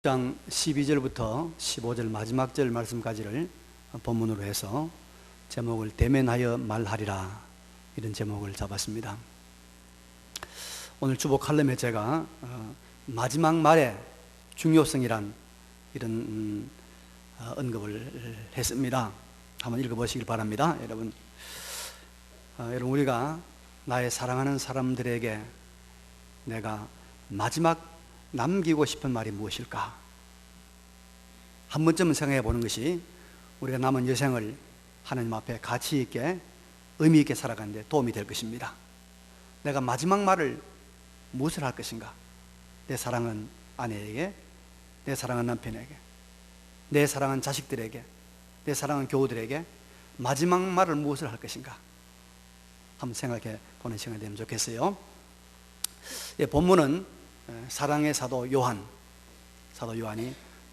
장 12절부터 15절 마지막 절 말씀까지를 본문으로 해서 제목을 대면하여 말하리라, 이런 제목을 잡았습니다. 오늘 주보 칼럼에 제가 마지막 말의 중요성이란 이런 언급을 했습니다. 한번 읽어보시길 바랍니다. 여러분, 우리가 나의 사랑하는 사람들에게 내가 마지막 남기고 싶은 말이 무엇일까? 한 번쯤은 생각해 보는 것이 우리가 남은 여생을 하나님 앞에 가치 있게 의미 있게 살아가는 데 도움이 될 것입니다. 내가 마지막 말을 무엇을 할 것인가? 내 사랑하는 아내에게, 내 사랑하는 남편에게, 내 사랑하는 자식들에게, 내 사랑하는 교우들에게 마지막 말을 무엇을 할 것인가? 한번 생각해 보는 시간이 되면 좋겠어요. 본문은 사랑의 사도 요한이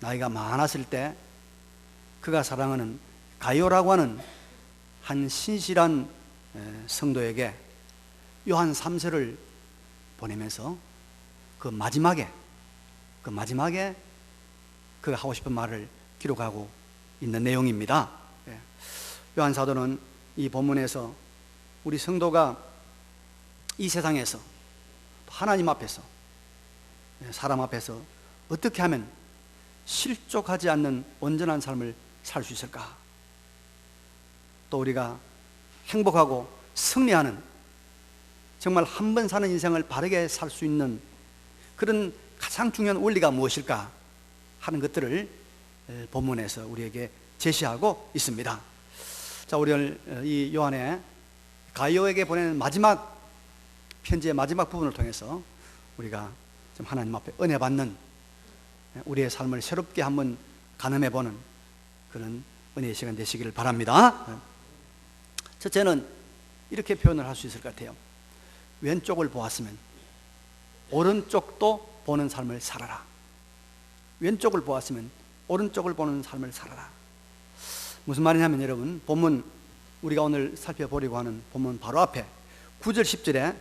나이가 많았을 때 그가 사랑하는 가요라고 하는 한 신실한 성도에게 요한 3세를 보내면서 그 마지막에 그가 하고 싶은 말을 기록하고 있는 내용입니다. 요한 사도는 이 본문에서 우리 성도가 이 세상에서 하나님 앞에서 사람 앞에서 어떻게 하면 실족하지 않는 온전한 삶을 살 수 있을까? 또 우리가 행복하고 승리하는, 정말 한 번 사는 인생을 바르게 살 수 있는 그런 가장 중요한 원리가 무엇일까 하는 것들을 본문에서 우리에게 제시하고 있습니다. 자, 우리 이 요한의 가요에게 보내는 마지막 편지의 마지막 부분을 통해서 우리가 좀 하나님 앞에 은혜 받는, 우리의 삶을 새롭게 한번 가늠해보는 그런 은혜의 시간 되시기를 바랍니다. 첫째는 이렇게 표현을 할 수 있을 것 같아요. 왼쪽을 보았으면 오른쪽도 보는 삶을 살아라. 왼쪽을 보았으면 오른쪽을 보는 삶을 살아라. 무슨 말이냐면, 여러분, 본문 우리가 오늘 살펴보려고 하는 본문 바로 앞에 9절 10절에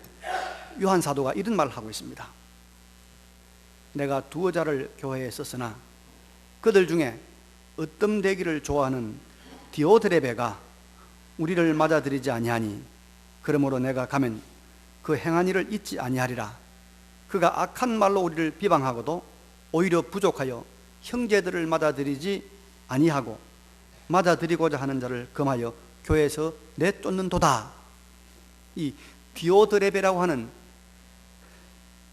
요한 사도가 이런 말을 하고 있습니다. 내가 두어 자를 교회에 썼으나 그들 중에 으뜸되기를 좋아하는 디오드레베가 우리를 맞아들이지 아니하니, 그러므로 내가 가면 그 행한 일을 잊지 아니하리라. 그가 악한 말로 우리를 비방하고도 오히려 부족하여 형제들을 맞아들이지 아니하고 맞아들이고자 하는 자를 금하여 교회에서 내쫓는도다. 이 디오드레베라고 하는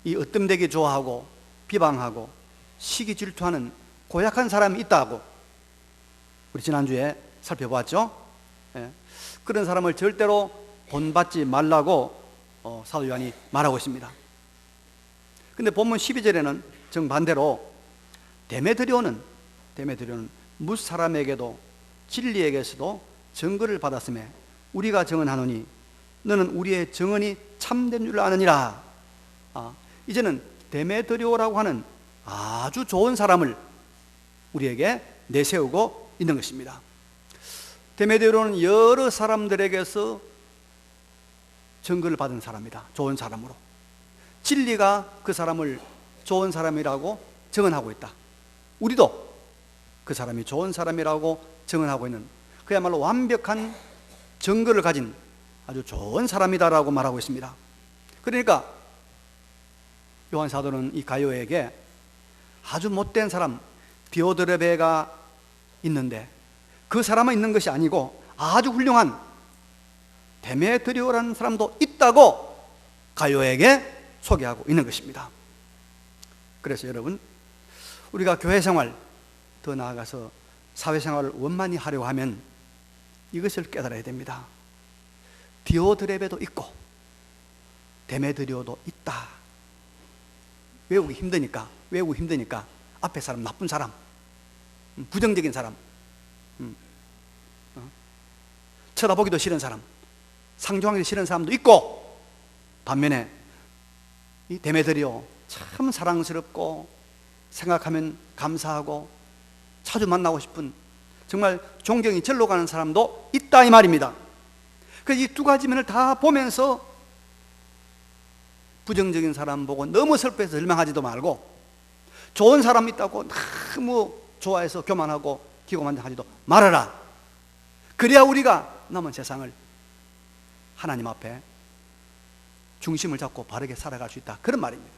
이 으뜸되기 좋아하고 비방하고 시기 질투하는 고약한 사람이 있다고 우리 지난주에 살펴보았죠. 그런 사람을 절대로 본받지 말라고 사도 요한이 말하고 있습니다. 근데 본문 12절에는 정반대로 데메드리오는 무사람에게도 진리에게서도 증거를 받았음에 우리가 증언하노니 너는 우리의 증언이 참된 줄 아느니라. 이제는 데메드리오라고 하는 아주 좋은 사람을 우리에게 내세우고 있는 것입니다. 데메드리오는 여러 사람들에게서 증거를 받은 사람이다. 좋은 사람으로. 진리가 그 사람을 좋은 사람이라고 증언하고 있다. 우리도 그 사람이 좋은 사람이라고 증언하고 있는, 그야말로 완벽한 증거를 가진 아주 좋은 사람이다라고 말하고 있습니다. 그러니까 요한 사도는 이 가요에게 아주 못된 사람 디오드레베가 있는데 그 사람만 있는 것이 아니고 아주 훌륭한 데메드리오라는 사람도 있다고 가요에게 소개하고 있는 것입니다. 그래서 여러분, 우리가 교회 생활, 더 나아가서 사회생활을 원만히 하려고 하면 이것을 깨달아야 됩니다. 디오드레베도 있고 데메드리오도 있다. 외우기 힘드니까 앞에 사람, 나쁜 사람, 부정적인 사람, 쳐다보기도 싫은 사람, 상종하기 싫은 사람도 있고, 반면에 이 데메드리오 참 사랑스럽고 생각하면 감사하고 자주 만나고 싶은, 정말 존경이 절로 가는 사람도 있다, 이 말입니다. 그래서 이 두 가지 면을 다 보면서 부정적인 사람 보고 너무 슬퍼해서 절망하지도 말고 좋은 사람 있다고 너무 좋아해서 교만하고 기고만장하지도 말아라. 그래야 우리가 남은 세상을 하나님 앞에 중심을 잡고 바르게 살아갈 수 있다, 그런 말입니다.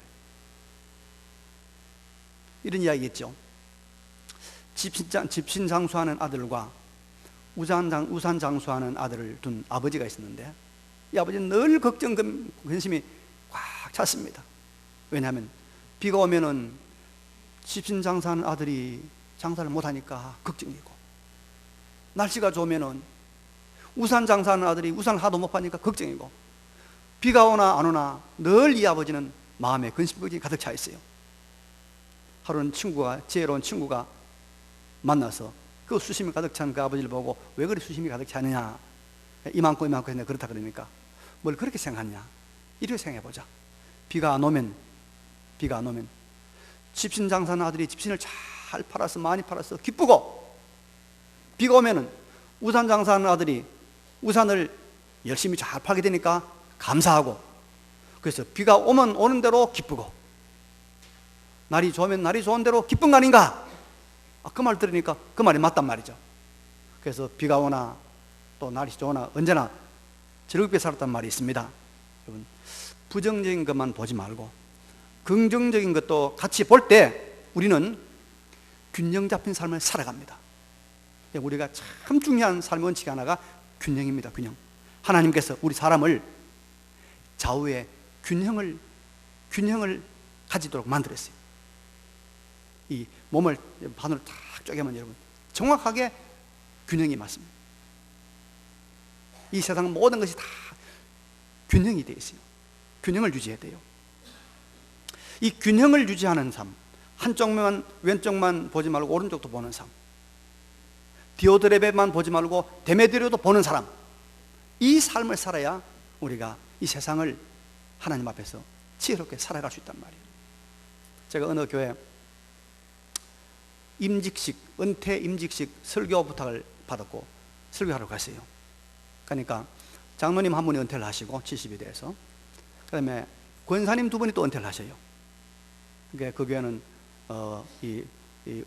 이런 이야기 있죠. 집신 장수하는 아들과 우산 장수하는 아들을 둔 아버지가 있었는데, 이 아버지는 늘 걱정 근심이 꽉 찼습니다. 왜냐하면 비가 오면은 집신 장사하는 아들이 장사를 못하니까 걱정이고, 날씨가 좋으면은 우산 장사하는 아들이 우산을 하도 못 파니까 걱정이고, 비가 오나 안 오나 늘 이 아버지는 마음에 근심걱정이 가득 차 있어요. 하루는 지혜로운 친구가 만나서 그 수심이 가득 찬 그 아버지를 보고, 왜 그리 수심이 가득 차느냐, 이만큼 했는데 그렇다 그러니까 뭘 그렇게 생각하냐, 이렇게 생각해보자. 비가 안 오면 집신 장사하는 아들이 집신을 잘 팔아서 많이 팔아서 기쁘고, 비가 오면은 우산 장사하는 아들이 우산을 열심히 잘 팔게 되니까 감사하고, 그래서 비가 오면 오는 대로 기쁘고, 날이 좋으면 날이 좋은 대로 기쁜 거 아닌가? 그 말 들으니까 그 말이 맞단 말이죠. 그래서 비가 오나 또 날이 좋으나 언제나 즐겁게 살았단 말이 있습니다. 여러분, 부정적인 것만 보지 말고 긍정적인 것도 같이 볼 때 우리는 균형 잡힌 삶을 살아갑니다. 우리가 참 중요한 삶의 원칙 하나가 균형입니다. 균형. 하나님께서 우리 사람을 좌우의 균형을 가지도록 만들었어요. 이 몸을 반으로 탁 쪼개면 여러분 정확하게 균형이 맞습니다. 이 세상 모든 것이 다 균형이 되어 있어요. 균형을 유지해야 돼요. 이 균형을 유지하는 삶, 한쪽만 왼쪽만 보지 말고 오른쪽도 보는 삶, 디오드레베만 보지 말고 데메드리오도 보는 사람, 이 삶을 살아야 우리가 이 세상을 하나님 앞에서 지혜롭게 살아갈 수 있단 말이에요. 제가 어느 교회 은퇴 임직식 설교 부탁을 받았고 설교하러 갔어요. 그러니까 장로님 한 분이 은퇴를 하시고 70이 돼서, 그 다음에 권사님 두 분이 또 은퇴를 하셔요. 그러니까 그 교회는 이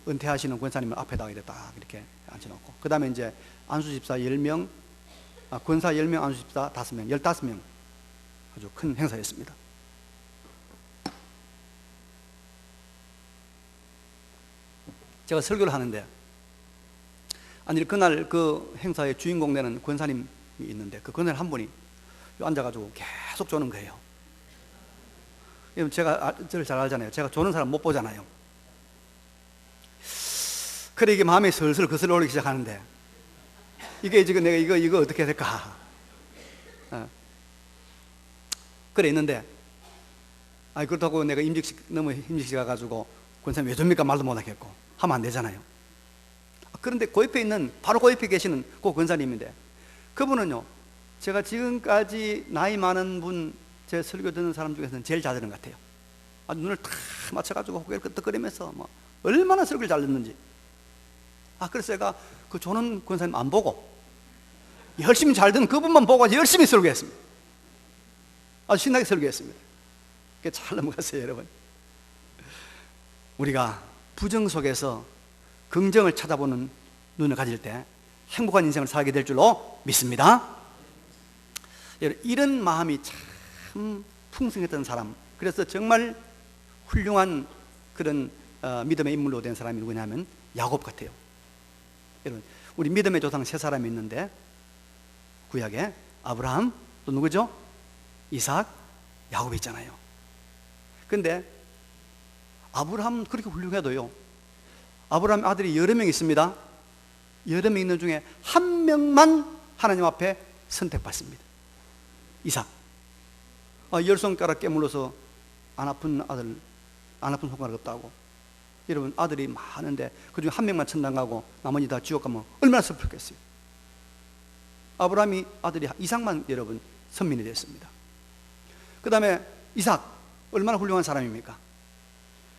은퇴하시는 권사님을 앞에다가 이렇게 앉혀놓고, 그 다음에 이제 안수집사 10명, 권사 10명, 안수집사 5명, 15명, 아주 큰 행사였습니다. 제가 설교를 하는데, 아니 그날 그 행사의 주인공 되는 권사님이 있는데, 그 권사님 한 분이 앉아가지고 계속 조는 거예요. 제가 저를 잘 알잖아요. 제가 조는 사람 못 보잖아요. 그래 이게 마음에 슬슬 거슬러 올리기 시작하는데, 이게 지금 내가 이거 어떻게 해야 될까? 그래 있는데, 그렇다고 내가 너무 임직식 가가지고 권사님 왜 줍니까 말도 못하겠고 하면 안 되잖아요. 그런데 바로 그 옆에 계시는 그 권사님인데, 그분은요, 제가 지금까지 나이 많은 분, 제 설교 듣는 사람 중에서는 제일 잘 듣는 것 같아요. 아주 눈을 탁 맞춰가지고 고개를 끄덕거리면서 얼마나 설교를 잘 듣는지. 그래서 제가 그 조는 권사님 안 보고 열심히 잘 듣는 그분만 보고 열심히 설교했습니다. 아주 신나게 설교했습니다. 그게 잘 넘어갔어요. 여러분, 우리가 부정 속에서 긍정을 찾아보는 눈을 가질 때 행복한 인생을 살게 될 줄로 믿습니다. 이런 마음이 참 풍성했던 사람, 그래서 정말 훌륭한 그런 믿음의 인물로 된 사람이 누구냐면 야곱 같아요. 여러분, 우리 믿음의 조상 세 사람이 있는데, 구약에 아브라함, 또 누구죠? 이삭, 야곱이 있잖아요. 근데 아브라함은 그렇게 훌륭해도요, 아브라함 아들이 여러 명 있습니다. 여러 명 있는 중에 한 명만 하나님 앞에 선택받습니다. 이삭. 10손가락 깨물어서 안 아픈 손가락 없다고. 여러분, 아들이 많은데 그중에 한 명만 천당 가고 나머지 다 지옥 가면 얼마나 슬프겠어요. 아브라함이 아들이 이삭만 여러분 선민이 됐습니다. 그 다음에 이삭, 얼마나 훌륭한 사람입니까?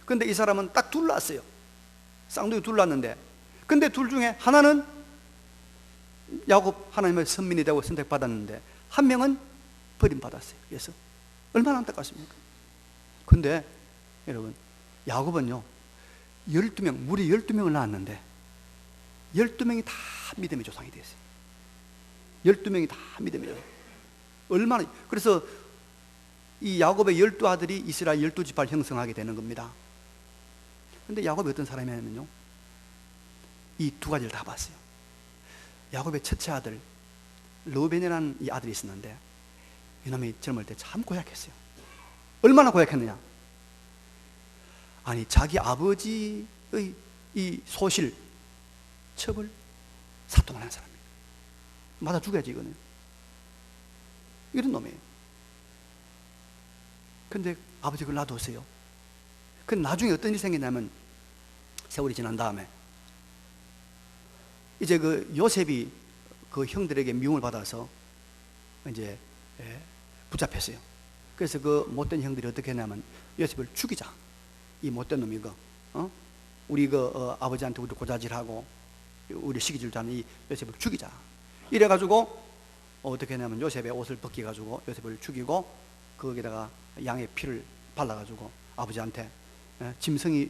근데 이 사람은 딱 둘 낳았어요. 쌍둥이 둘 낳았는데, 근데 둘 중에 하나는 야곱 하나님의 선민이 되고 선택받았는데, 한 명은 버림받았어요. 그래서 얼마나 안타깝습니까? 근데 여러분, 야곱은요 12명, 무리 12명을 낳았는데 12명이 다 믿음의 조상이 됐어요. 12명이 다 믿음의 조상. 얼마나, 그래서 이 야곱의 12아들이 이스라엘 12지파를 형성하게 되는 겁니다. 그런데 야곱이 어떤 사람이냐면요, 이 두 가지를 다 봤어요. 야곱의 첫째 아들 르우벤이라는 이 아들이 있었는데 이놈이 젊을 때 참 고약했어요. 얼마나 고약했느냐, 아니 자기 아버지의 이 소실 첩을 사통을 하는 사람이에요. 맞아 죽여야지 이거는. 이런 놈이에요. 근데 아버지 그걸 놔뒀어요. 근데 나중에 어떤 일이 생기냐면, 세월이 지난 다음에 이제 그 요셉이 그 형들에게 미움을 받아서 이제 붙잡혔어요. 그래서 그 못된 형들이 어떻게 했냐면, 요셉을 죽이자, 이 못된 놈이 이거 우리 아버지한테 우리 고자질하고 우리 시기질도 하는 이 요셉을 죽이자, 이래가지고 어떻게 했냐면 요셉의 옷을 벗겨가지고 요셉을 죽이고 거기다가 양의 피를 발라가지고 아버지한테 짐승이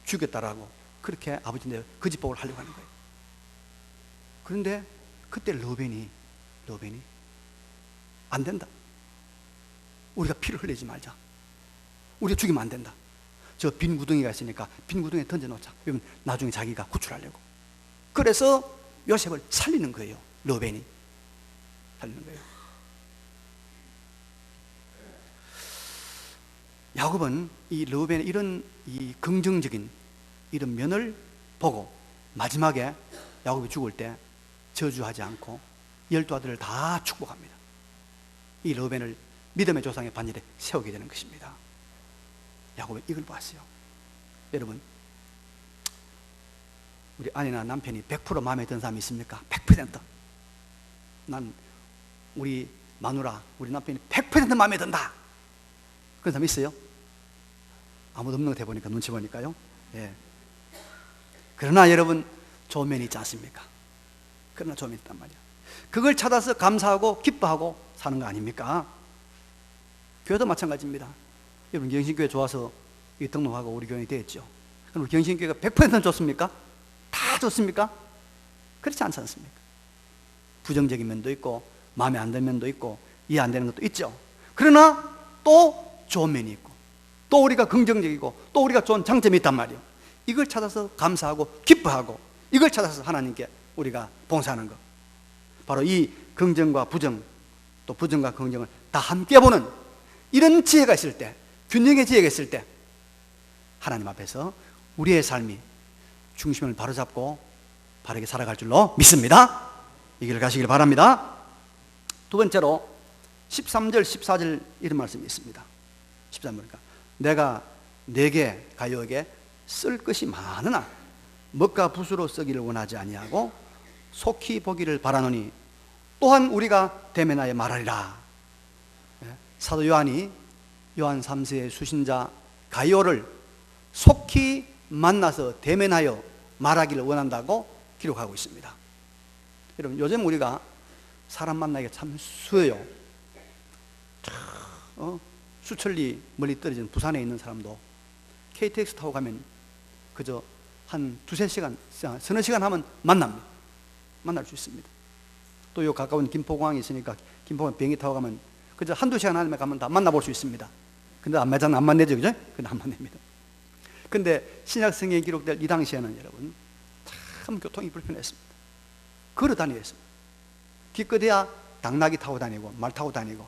죽였다라고 그렇게 아버지한테 거짓복을 하려고 하는 거예요. 그런데 그때 르우벤이 안 된다, 우리가 피를 흘리지 말자, 우리가 죽이면 안 된다, 저 빈 구덩이가 있으니까 빈 구덩이에 던져놓자, 그러면 나중에 자기가 구출하려고. 그래서 요셉을 살리는 거예요. 르우벤이 살리는 거예요. 야곱은 이 르우벤의 이런 이 긍정적인 이런 면을 보고 마지막에 야곱이 죽을 때 저주하지 않고 12아들을 다 축복합니다. 이 르우벤을 믿음의 조상의 반열에 세우게 되는 것입니다. 야곱은 이걸 봤어요. 여러분, 우리 아내나 남편이 100% 마음에 드는 사람이 있습니까? 100%. 난 우리 마누라, 우리 남편이 100% 마음에 든다, 그런 사람 있어요? 아무도 없는 것 해보니까, 눈치 보니까요. 예. 그러나 여러분, 좋은 면이 있지 않습니까? 그러나 좋은 면이 있단 말이야. 그걸 찾아서 감사하고 기뻐하고 사는 거 아닙니까? 교회도 마찬가지입니다. 여러분, 경신교회 좋아서 등록하고 우리 교인이 되었죠. 그럼 우리 경신교회가 100%는 좋습니까? 다 좋습니까? 그렇지 않지 않습니까? 부정적인 면도 있고 마음에 안 드는 면도 있고 이해 안 되는 것도 있죠. 그러나 또 좋은 면이 있고 또 우리가 긍정적이고 또 우리가 좋은 장점이 있단 말이에요. 이걸 찾아서 감사하고 기뻐하고 이걸 찾아서 하나님께 우리가 봉사하는 것, 바로 이 긍정과 부정, 또 부정과 긍정을 다 함께 보는 이런 지혜가 있을 때, 균형의 지혜가 있을 때 하나님 앞에서 우리의 삶이 중심을 바로잡고 바르게 살아갈 줄로 믿습니다. 이 길을 가시길 바랍니다. 두 번째로 13절 14절 이런 말씀이 있습니다. 13절이니까 내가 내게 가요에게 쓸 것이 많으나 먹과 붓으로 쓰기를 원하지 아니하고 속히 보기를 바라노니 또한 우리가 대면하여 말하리라. 사도 요한이 요한 3세의 수신자 가이오를 속히 만나서 대면하여 말하기를 원한다고 기록하고 있습니다. 여러분, 요즘 우리가 사람 만나기가 참 수여요. 수천리 멀리 떨어진 부산에 있는 사람도 KTX 타고 가면 그저 한 두세 시간, 서너 시간 하면 만날 수 있습니다. 또 요 가까운 김포공항이 있으니까 김포공항 비행기 타고 가면 그저 한두 시간 하면 가면 다 만나볼 수 있습니다. 근데 안 만나죠, 그죠? 근데 안 만납니다. 근데 신약 성경에 기록될 이 당시에는 여러분 참 교통이 불편했습니다. 걸어 다니겠습니다. 기껏해야 당나귀 타고 다니고 말 타고 다니고,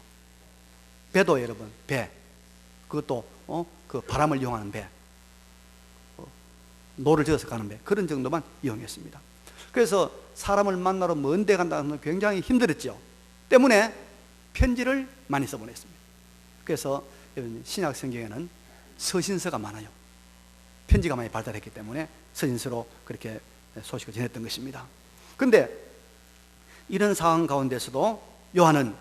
배도 여러분, 배, 그것도 그 바람을 이용하는 배, 노를 저어서 가는 배, 그런 정도만 이용했습니다. 그래서 사람을 만나러 먼 데 간다는 건 굉장히 힘들었죠. 때문에 편지를 많이 써보냈습니다. 그래서 여러분, 신약 성경에는 서신서가 많아요. 편지가 많이 발달했기 때문에 서신서로 그렇게 소식을 전했던 것입니다. 그런데 이런 상황 가운데서도 요한은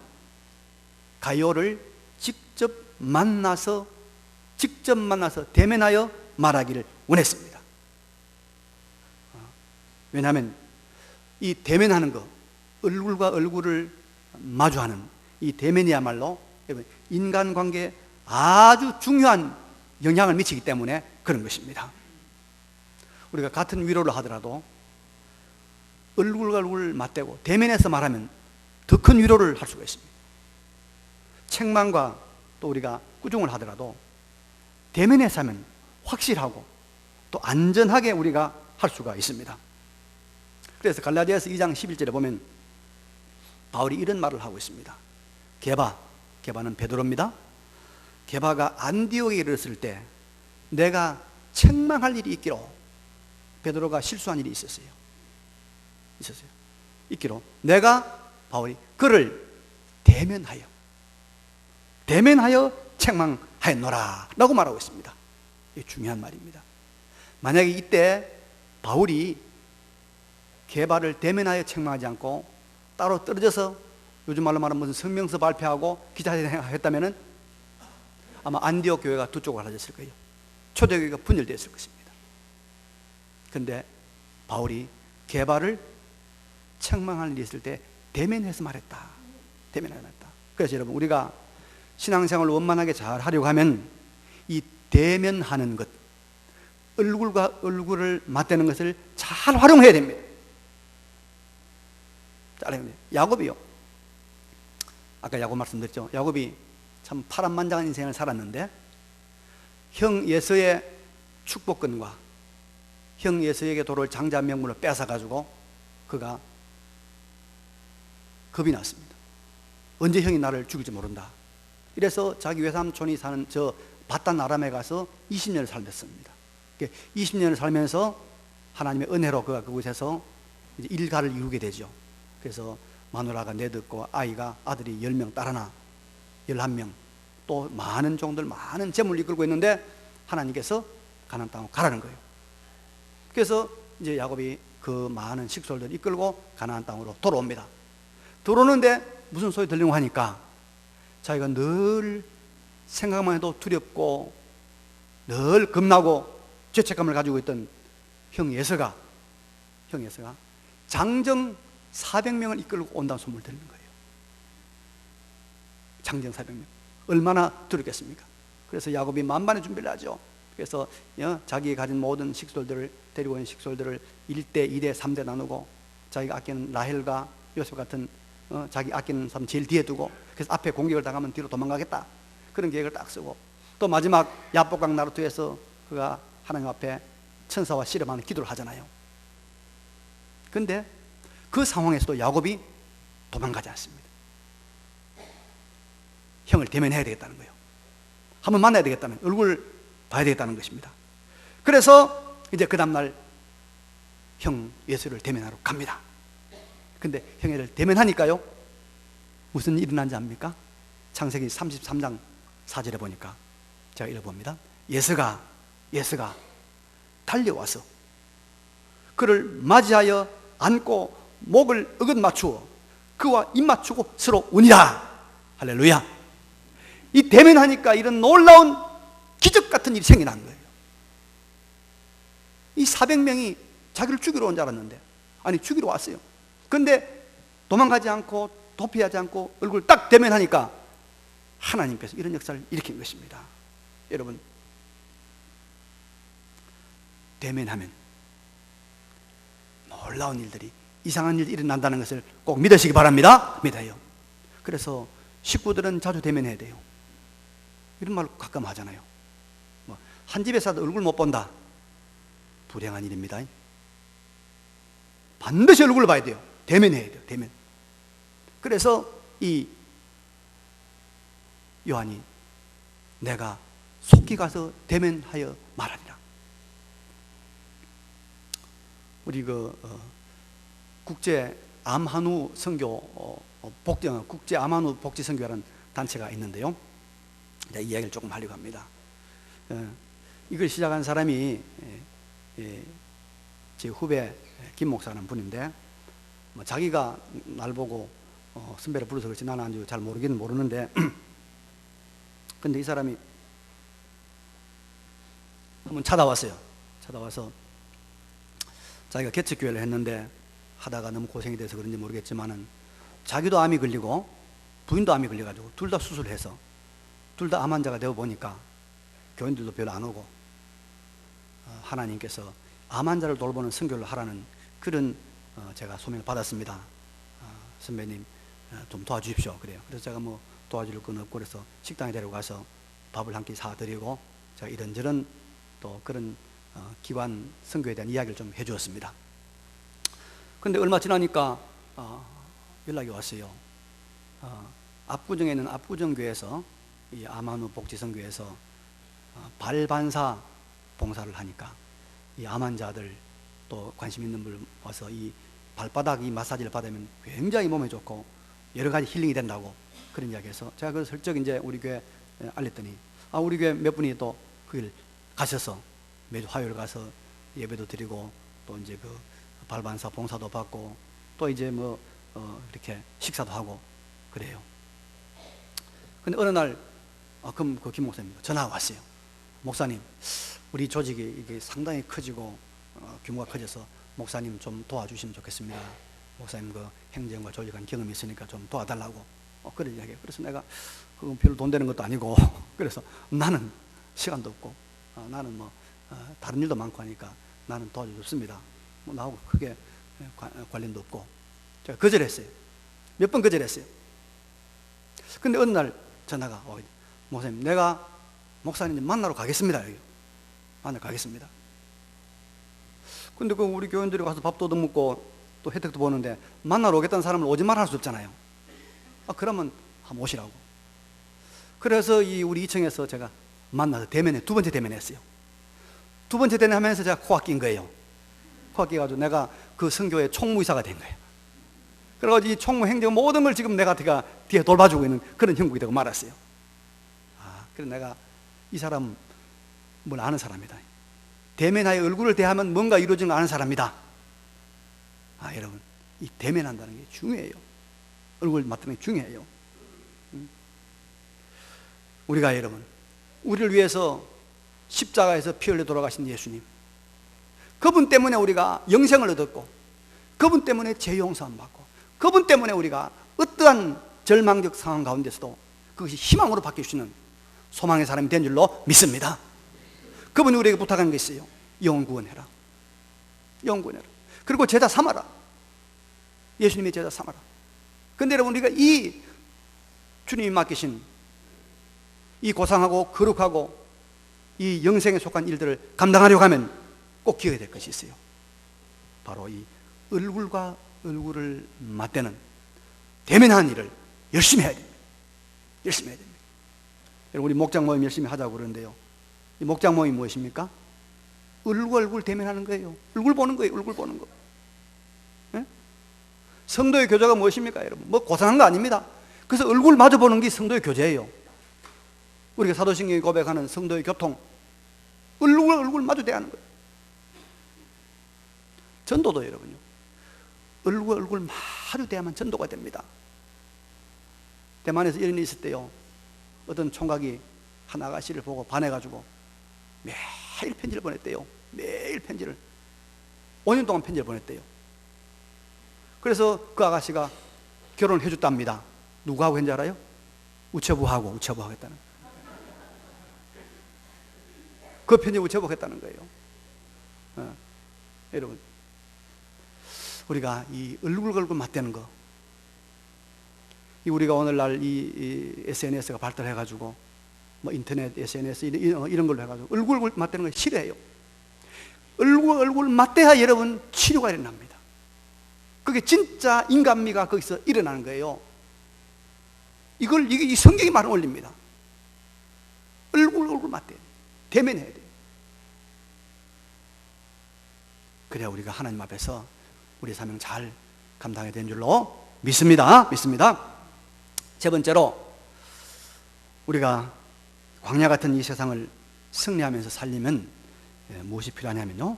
가이오를 직접 만나서 대면하여 말하기를 원했습니다. 왜냐하면 이 대면하는 것, 얼굴과 얼굴을 마주하는 이 대면이야말로 인간관계에 아주 중요한 영향을 미치기 때문에 그런 것입니다. 우리가 같은 위로를 하더라도 얼굴과 얼굴을 맞대고 대면해서 말하면 더 큰 위로를 할 수가 있습니다. 책망과 또 우리가 꾸중을 하더라도 대면해서 하면 확실하고 또 안전하게 우리가 할 수가 있습니다. 그래서 갈라디아서 2장 11절에 보면 바울이 이런 말을 하고 있습니다. 게바는 베드로입니다. 게바가 안디옥에 이르렀을 때 내가 책망할 일이 있기로, 베드로가 실수한 일이 있었어요. 있기로 내가, 바울이 그를 대면하여 책망하였노라 라고 말하고 있습니다. 이게 중요한 말입니다. 만약에 이때 바울이 게바를 대면하여 책망하지 않고 따로 떨어져서 요즘 말로 말하면 무슨 성명서 발표하고 기자회견 했다면 아마 안디옥 교회가 두 쪽으로 갈라졌을 거예요. 초대교회가 분열되었을 것입니다. 그런데 바울이 게바를 책망할 일이 있을 때 대면해서 말했다. 그래서 여러분, 우리가 신앙생활을 원만하게 잘 하려고 하면 이 대면하는 것, 얼굴과 얼굴을 맞대는 것을 잘 활용해야 됩니다. 야곱이요, 아까 야곱 말씀드렸죠. 야곱이 참 파란만장한 인생을 살았는데 형 예서의 축복권과 형 예서에게 도를 장자 명분을 뺏어가지고 그가 겁이 났습니다. 언제 형이 나를 죽일지 모른다. 이래서 자기 외삼촌이 사는 저 바단 아람에 가서 20년을 살았습니다. 20년을 살면서 하나님의 은혜로 그가 그곳에서 이제 일가를 이루게 되죠. 그래서 마누라가 내듣고 아들이 10명, 딸 하나 11명, 또 많은 종들, 많은 재물을 이끌고 있는데 하나님께서 가나안 땅으로 가라는 거예요. 그래서 이제 야곱이 그 많은 식솔들을 이끌고 가나안 땅으로 돌아옵니다. 들어오는데 무슨 소리 들리고 하니까 자기가 늘 생각만 해도 두렵고 늘 겁나고 죄책감을 가지고 있던 형 예서가 장정 400명을 이끌고 온다는 소문을 들은 거예요. 장정 400명. 얼마나 두렵겠습니까? 그래서 야곱이 만반의 준비를 하죠. 그래서 자기가 가진 모든 식솔들을, 데리고 온 식솔들을 1대, 2대, 3대 나누고 자기가 아끼는 라헬과 요셉 같은 자기 아끼는 사람 제일 뒤에 두고, 그래서 앞에 공격을 당하면 뒤로 도망가겠다, 그런 계획을 딱 쓰고, 또 마지막 야복강 나루트에서 그가 하나님 앞에 천사와 씨름하는 기도를 하잖아요. 그런데 그 상황에서도 야곱이 도망가지 않습니다. 형을 대면해야 되겠다는 거예요. 한번 만나야 되겠다는, 얼굴 봐야 되겠다는 것입니다. 그래서 이제 그 다음날 형 예수를 대면하러 갑니다. 근데 형애를 대면하니까요, 무슨 일이 일어난지 압니까? 창세기 33장 4절에 보니까, 제가 읽어봅니다. 예서가 달려와서 그를 맞이하여 안고 목을 어긋 맞추어 그와 입 맞추고 서로 우니라. 할렐루야. 이 대면하니까 이런 놀라운 기적 같은 일이 생겨난 거예요. 이 400명이 자기를 죽이러 온 줄 알았는데, 아니 죽이러 왔어요. 그런데 도망가지 않고 도피하지 않고 얼굴 딱 대면하니까 하나님께서 이런 역사를 일으킨 것입니다. 여러분, 대면하면 놀라운 일들이, 이상한 일이 일어난다는 것을 꼭 믿으시기 바랍니다. 믿어요. 그래서 식구들은 자주 대면해야 돼요. 이런 말 가끔 하잖아요. 한 집에 사도 얼굴 못 본다, 불행한 일입니다. 반드시 얼굴을 봐야 돼요. 대면해야 돼요. 대면. 그래서 이 요한이 내가 속히 가서 대면하여 말하리라. 우리 국제 암한우 선교 국제 암한우 복지 선교라는 단체가 있는데요. 이 이야기를 조금 하려고 합니다. 이걸 시작한 사람이 제 후배 김 목사라는 분인데, 자기가 날 보고 선배를 불러서 그렇지 나는 아주 잘 모르기는 모르는데 근데 이 사람이 한번 찾아와서 자기가 개척교회를 했는데 하다가 너무 고생이 돼서 그런지 모르겠지만은 자기도 암이 걸리고 부인도 암이 걸려가지고 둘 다 수술을 해서 둘 다 암 환자가 되어 보니까 교인들도 별로 안 오고 하나님께서 암 환자를 돌보는 선교를 하라는 그런 제가 소명을 받았습니다. 선배님 좀 도와주십시오. 그래요. 그래서 제가 뭐 도와줄 건 없고 그래서 식당에 데려가서 밥을 한 끼 사드리고 제가 이런저런 또 그런 기관 선교에 대한 이야기를 좀 해주었습니다. 그런데 얼마 지나니까 연락이 왔어요. 압구정에 있는 압구정교회에서 이 암환우 복지선교에서 발반사 봉사를 하니까 이 암 환자들 또 관심 있는 분 와서 이 발바닥 이 마사지를 받으면 굉장히 몸에 좋고 여러 가지 힐링이 된다고 그런 이야기해서 제가 그 슬쩍 이제 우리 교회 알렸더니 우리 교회 몇 분이 또 거길 가셔서 매주 화요일 가서 예배도 드리고 또 이제 그 발반사 봉사도 받고 또 이제 뭐 이렇게 식사도 하고 그래요. 근데 어느 날 그럼 그 김 목사님 전화가 왔어요. 목사님, 우리 조직이 이게 상당히 커지고 규모가 커져서 목사님 좀 도와주시면 좋겠습니다. 목사님 그 행정과 조직한 경험이 있으니까 좀 도와달라고 그런 이야기예요. 그래서 내가 그건 별로 돈 되는 것도 아니고 그래서 나는 시간도 없고 나는 뭐 다른 일도 많고 하니까 나는 도와주겠습니다. 뭐 나하고 크게 관련도 없고 제가 거절했어요. 몇 번 거절했어요. 근데 어느 날 전화가 와요. 목사님, 내가 목사님 만나러 가겠습니다. 여기. 만나러 가겠습니다. 근데 그 우리 교인들이 가서 밥도 얻어먹고 또 혜택도 보는데 만나러 오겠다는 사람을 오지 말라 할 수 없잖아요. 그러면 한번 오시라고. 그래서 이 우리 2층에서 제가 만나서 대면에 두 번째 대면했어요. 두 번째 대면하면서 제가 코가 낀 거예요. 코가 끼가지고 내가 그 선교의 총무이사가 된 거예요. 그래가지고 이 총무 행정 모든 걸 지금 내가 뒤에 돌봐주고 있는 그런 형국이 되고 말았어요. 그래서 내가 이 사람 뭘 아는 사람이다. 대면하여 얼굴을 대하면 뭔가 이루어진 거 아는 사람이다. 여러분, 이 대면한다는 게 중요해요. 얼굴 맞대는 게 중요해요. 우리가 여러분, 우리를 위해서 십자가에서 피 흘려 돌아가신 예수님, 그분 때문에 우리가 영생을 얻었고, 그분 때문에 죄 용서함 받고, 그분 때문에 우리가 어떠한 절망적 상황 가운데서도 그것이 희망으로 바뀌어주시는 소망의 사람이 된 줄로 믿습니다. 그분이 우리에게 부탁한 게 있어요. 영혼 구원해라. 영혼 구원해라. 그리고 제자 삼아라. 예수님의 제자 삼아라. 근데 여러분, 우리가 이 주님이 맡기신 이 고상하고 거룩하고 이 영생에 속한 일들을 감당하려고 하면 꼭 기억해야 될 것이 있어요. 바로 이 얼굴과 얼굴을 맞대는 대면하는 일을 열심히 해야 됩니다. 열심히 해야 됩니다. 우리 목장 모임 열심히 하자고 그러는데요, 이 목장 모임이 무엇입니까? 얼굴 대면하는 거예요. 얼굴 보는 거예요. 얼굴 보는 거. 네? 성도의 교제가 무엇입니까, 여러분? 뭐 고상한 거 아닙니다. 그래서 얼굴 마주 보는 게 성도의 교제예요. 우리가 사도신경이 고백하는 성도의 교통, 얼굴 마주 대하는 거예요. 전도도 여러분요, 얼굴 마주 대하면 전도가 됩니다. 대만에서 이런 일이 있을 때요, 어떤 총각이 한 아가씨를 보고 반해가지고 매일 편지를 보냈대요. 매일 편지를 5년 동안 편지를 보냈대요. 그래서 그 아가씨가 결혼을 해줬답니다. 누구하고 했는지 알아요? 우체부하고 했다는, 그 편지 우체부가 했다는 거예요. 여러분, 우리가 이 얼굴 맞대는 거, 우리가 오늘날 이 SNS가 발달해가지고 뭐 인터넷, SNS 이런 걸로 해가지고 얼굴 맞대는 거 싫어해요. 얼굴 맞대야 여러분 치료가 일어납니다. 그게 진짜 인간미가 거기서 일어나는 거예요. 이게 이 성경이 말하는 원리입니다. 얼굴 맞대, 대면해야 돼요. 그래야 우리가 하나님 앞에서 우리 사명 잘 감당해야 되는 줄로 믿습니다. 세 번째로, 우리가 광야 같은 이 세상을 승리하면서 살리면 무엇이 필요하냐면요,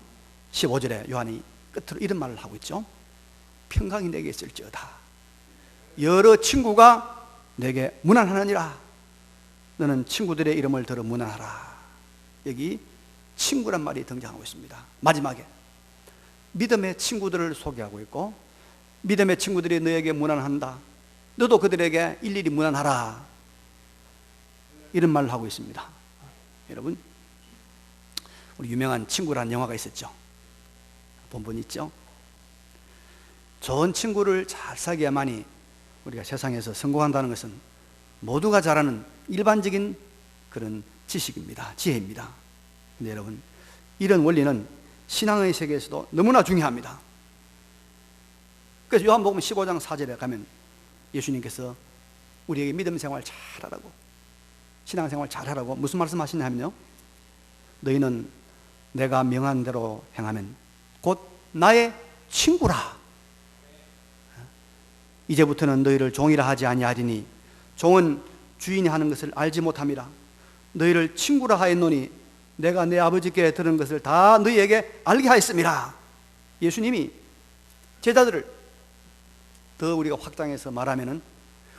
15절에 요한이 끝으로 이런 말을 하고 있죠. 평강이 내게 있을지어다. 여러 친구가 내게 문안하느니라. 너는 친구들의 이름을 들어 문안하라. 여기 친구란 말이 등장하고 있습니다. 마지막에 믿음의 친구들을 소개하고 있고, 믿음의 친구들이 너에게 문안한다. 너도 그들에게 일일이 문안하라. 이런 말을 하고 있습니다. 여러분, 우리 유명한 친구라는 영화가 있었죠. 본분이 있죠. 좋은 친구를 잘 사귀어야만이 우리가 세상에서 성공한다는 것은 모두가 잘 아는 일반적인 그런 지식입니다. 지혜입니다. 근데 여러분, 이런 원리는 신앙의 세계에서도 너무나 중요합니다. 그래서 요한복음 15장 4절에 가면 예수님께서 우리에게 믿음 생활 잘하라고, 신앙 생활 잘하라고 무슨 말씀 하시냐면요, 너희는 내가 명한 대로 행하면 곧 나의 친구라. 이제부터는 너희를 종이라 하지 아니하리니 종은 주인이 하는 것을 알지 못함이라. 너희를 친구라 하였노니 내가 내 아버지께 들은 것을 다 너희에게 알게 하였음이라. 예수님이 제자들을 더 우리가 확장해서 말하면은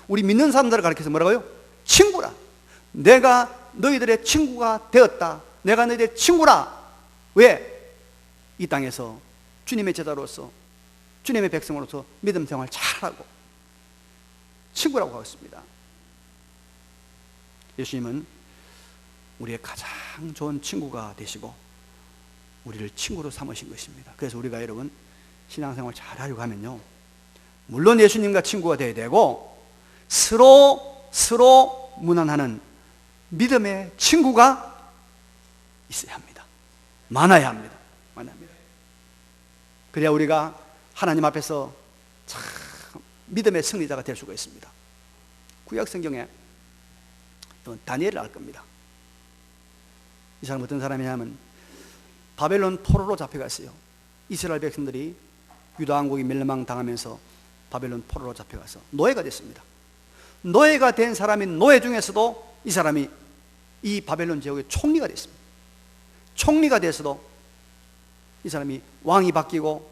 우리 믿는 사람들을 가르쳐서 뭐라고요? 친구라. 내가 너희들의 친구가 되었다. 내가 너희들의 친구라. 왜? 이 땅에서 주님의 제자로서, 주님의 백성으로서 믿음 생활 잘하고 친구라고 하고 있습니다. 예수님은 우리의 가장 좋은 친구가 되시고 우리를 친구로 삼으신 것입니다. 그래서 우리가 여러분 신앙생활 잘하려고 하면요, 물론 예수님과 친구가 되어야 되고 서로 무난하는 믿음의 친구가 있어야 합니다. 많아야 합니다. 그래야 우리가 하나님 앞에서 참 믿음의 승리자가 될 수가 있습니다. 구약 성경에 다니엘을 알 겁니다. 이 사람 어떤 사람이냐면 바벨론 포로로 잡혀갔어요. 이스라엘 백성들이 유다 왕국이 멸망당하면서 바벨론 포로로 잡혀가서 노예가 됐습니다. 노예가 된 사람인 노예 중에서도 이 사람이 이 바벨론 지역의 총리가 됐습니다. 총리가 돼서도 이 사람이 왕이 바뀌고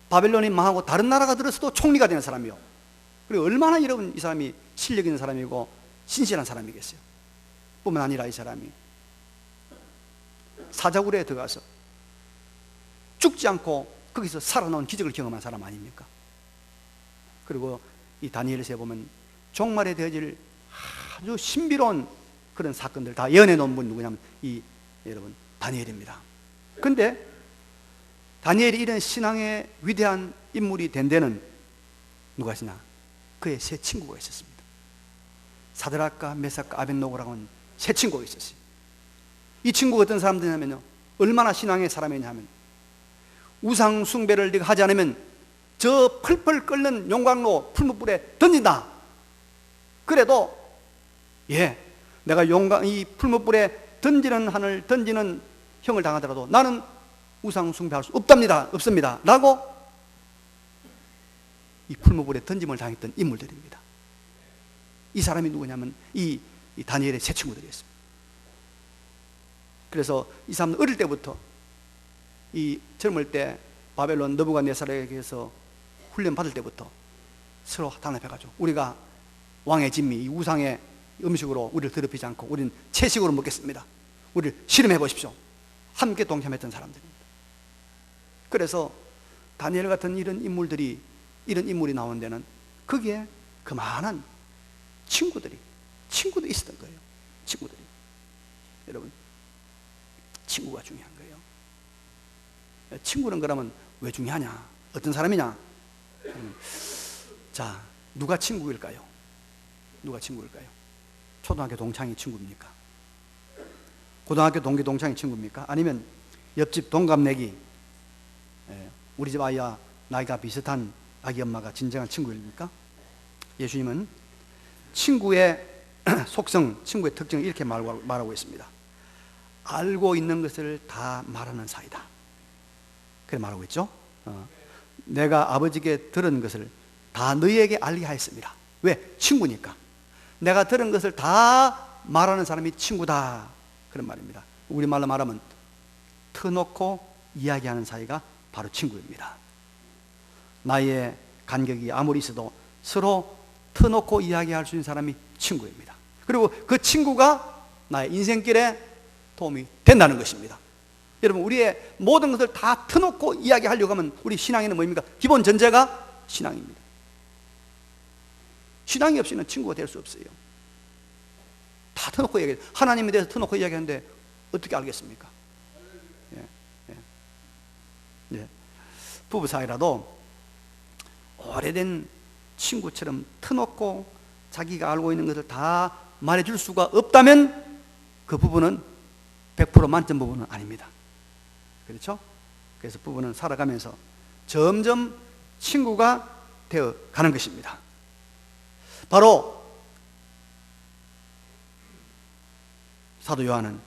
바벨론이 망하고 다른 나라가 들어서도 총리가 되는 사람이요. 그리고 얼마나 여러분 이 사람이 실력 있는 사람이고 신실한 사람이겠어요. 뿐만 아니라 이 사람이 사자굴에 들어가서 죽지 않고 거기서 살아나온 기적을 경험한 사람 아닙니까? 그리고 이 다니엘서에 보면 종말에 되어질 아주 신비로운 그런 사건들 다 예언해 놓은 분이 누구냐면 이 여러분 다니엘입니다. 근데 다니엘이 이런 신앙의 위대한 인물이 된 데는 누가 있으냐? 그의 세 친구가 있었습니다. 사드락과 메삭과 아벳노고라고 하는 세 친구가 있었어요. 이 친구가 어떤 사람들이냐면요, 얼마나 신앙의 사람이냐면 우상 숭배를 네가 하지 않으면 저 펄펄 끓는 용광로 풀무불에 던진다. 그래도 내가 이 풀무불에 던지는 형을 당하더라도 나는 우상 숭배할 수 없습니다 라고 이 풀무불에 던짐을 당했던 인물들입니다. 이 사람이 누구냐면 이 다니엘의 세 친구들이었습니다. 그래서 이 사람은 어릴 때부터 이 젊을 때 바벨론 느부갓네살에게서 훈련 받을 때부터 서로 단합해가지고 우리가 왕의 진미, 이 우상의 음식으로 우리를 더럽히지 않고 우리는 채식으로 먹겠습니다. 우리를 실험해 보십시오. 함께 동참했던 사람들입니다. 그래서 다니엘 같은 이런 인물이 나온 데는 거기에 그만한 친구들이 있었던 거예요. 친구들이. 여러분, 친구가 중요한 거예요. 친구는 그러면 왜 중요하냐? 어떤 사람이냐? 자, 누가 친구일까요? 초등학교 동창이 친구입니까? 고등학교 동기 동창이 친구입니까? 아니면 옆집 동갑내기, 우리 집 아이와 나이가 비슷한 아기 엄마가 진정한 친구입니까? 예수님은 친구의 속성, 친구의 특징을 이렇게 말하고 있습니다. 알고 있는 것을 다 말하는 사이다. 그렇게 말하고 있죠. 내가 아버지께 들은 것을 다 너희에게 알게 하였습니다. 왜? 친구니까. 내가 들은 것을 다 말하는 사람이 친구다, 그런 말입니다. 우리말로 말하면 터놓고 이야기하는 사이가 바로 친구입니다. 나이의 간격이 아무리 있어도 서로 터놓고 이야기할 수 있는 사람이 친구입니다. 그리고 그 친구가 나의 인생길에 도움이 된다는 것입니다. 여러분, 우리의 모든 것을 다 터놓고 이야기하려고 하면 우리 신앙에는 뭐입니까? 기본 전제가 신앙입니다. 신앙이 없이는 친구가 될 수 없어요. 다 터놓고 이야기해요. 하나님에 대해서 터놓고 이야기하는데 어떻게 알겠습니까? 예. 부부 사이라도 오래된 친구처럼 터놓고 자기가 알고 있는 것을 다 말해줄 수가 없다면 그 부부는 100% 만점 부부는 아닙니다. 그렇죠? 그래서 부부는 살아가면서 점점 친구가 되어 가는 것입니다. 바로 사도 요한은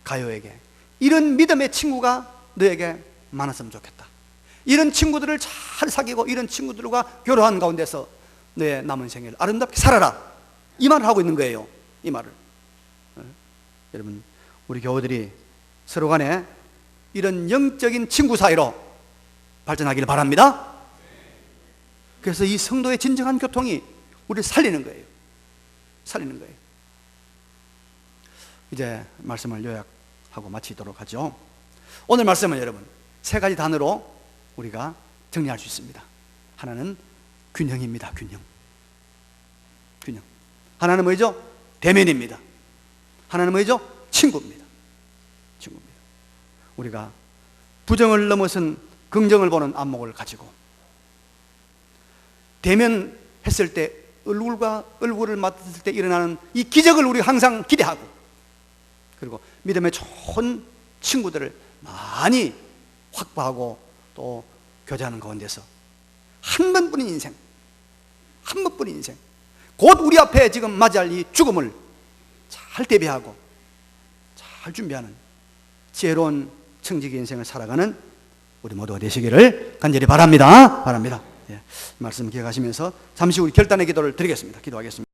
가요에게 이런 믿음의 친구가 너에게 많았으면 좋겠다. 이런 친구들을 잘 사귀고 이런 친구들과 교류한 가운데서 너의 남은 생애를 아름답게 살아라, 이 말을 하고 있는 거예요. 이 말을. 여러분, 우리 교우들이 서로 간에 이런 영적인 친구 사이로 발전하기를 바랍니다. 그래서 이 성도의 진정한 교통이 우리를 살리는 거예요. 살리는 거예요. 이제 말씀을 요약하고 마치도록 하죠. 오늘 말씀은 여러분 3가지 단어로 우리가 정리할 수 있습니다. 하나는 균형입니다. 균형. 하나는 뭐죠? 대면입니다. 하나는 뭐죠? 친구입니다. 우리가 부정을 넘어선 긍정을 보는 안목을 가지고 대면했을 때 얼굴과 얼굴을 맞았을 때 일어나는 이 기적을 우리 항상 기대하고, 그리고 믿음의 좋은 친구들을 많이 확보하고 또 교제하는 가운데서 한 번뿐인 인생, 곧 우리 앞에 지금 맞이할 이 죽음을 잘 대비하고 잘 준비하는 지혜로운 청지기 인생을 살아가는 우리 모두가 되시기를 간절히 바랍니다. 예, 말씀 기억하시면서 잠시 우리 결단의 기도를 드리겠습니다. 기도하겠습니다.